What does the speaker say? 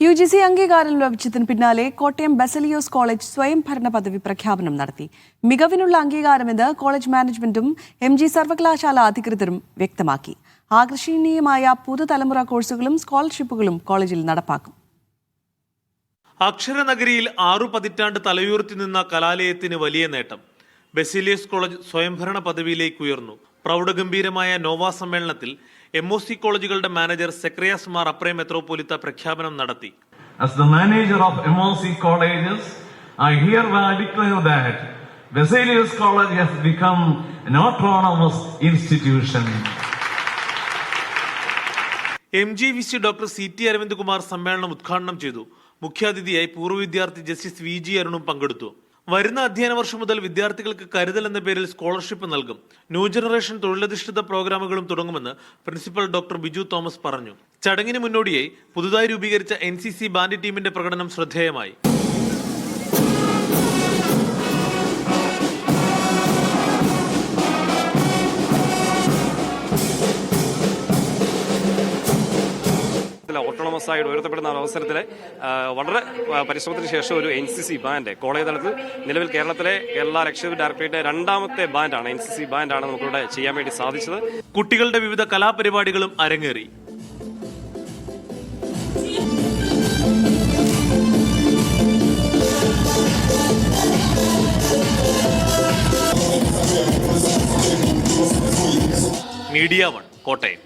UGC അംഗീകാരം ലഭിച്ചതിന് പിന്നാലെ കോട്ടയം ബസലിയോസ് കോളേജ് സ്വയംഭരണ പദവി പ്രഖ്യാപനം നടത്തി. മികവിനുള്ള അംഗീകാരമെന്ന് കോളേജ് മാനേജ്മെന്റും MG സർവകലാശാല അധികൃതരും വ്യക്തമാക്കി. ആകർഷണീയമായ പുതുതലമുറ കോഴ്സുകളും സ്കോളർഷിപ്പുകളും കോളേജിൽ നടപ്പാക്കും. അക്ഷരനഗരിയിൽ 6 പതിറ്റാണ്ട് തലയുയർത്തി നിന്ന കലാലയത്തിന് വലിയ നേട്ടം. ബസേലിയസ് കോളേജ് സ്വയംഭരണ പദവിയിലേക്ക് ഉയർന്നു. പ്രൗഢഗംഭീരമായ നോവ സമ്മേളനത്തിൽ MOC കോളേജുകളുടെ മാനേജർ സെക്രിയാസ് മാർ അപ്രേ മെത്രോപൊലിത്ത പ്രഖ്യാപനം നടത്തി. As the manager of MOC colleges, I hereby declare that Baselius College has become an autonomous institution. MGVC doctor CT Aravind Kumar സമ്മേളനം ഉദ്ഘാടനം ചെയ്തു. മുഖ്യാതിഥിയായി പൂർവ്വ വിദ്യാർത്ഥി ജസ്റ്റിസ് VG അരുണും പങ്കെടുത്തു. വരുന്ന അധ്യയന വർഷം മുതൽ വിദ്യാർത്ഥികൾക്ക് കരുതൽ എന്ന പേരിൽ സ്കോളർഷിപ്പ് നൽകും. ന്യൂ ജനറേഷൻ തൊഴിലധിഷ്ഠിത പ്രോഗ്രാമുകളും തുടങ്ങുമെന്ന് പ്രിൻസിപ്പൽ ഡോക്ടർ ബിജു തോമസ് പറഞ്ഞു. ചടങ്ങിന് മുന്നോടിയായി പുതുതായി രൂപീകരിച്ച NCC ബാൻഡ് ടീമിന്റെ പ്രകടനം ശ്രദ്ധേയമായി. ഓട്ടോണമസ് ആയിട്ട് ഉയർത്തപ്പെടുന്ന അവസരത്തിൽ വളരെ പരിശ്രമത്തിന് ശേഷം ഒരു NCC ബാൻഡ് കോളേജ് തലത്തിൽ നിലവിൽ കേരളത്തിലെ കേരള എക്സിക്യൂട്ടീവ് ഡയറക്ടറേറ്റ് രണ്ടാമത്തെ ബാൻഡാണ്. NCC ബാൻഡാണ് നമുക്കിവിടെ ചെയ്യാൻ വേണ്ടി സാധിച്ചത്. കുട്ടികളുടെ വിവിധ കലാപരിപാടികളും അരങ്ങേറി. മീഡിയ 1 കോട്ടയം.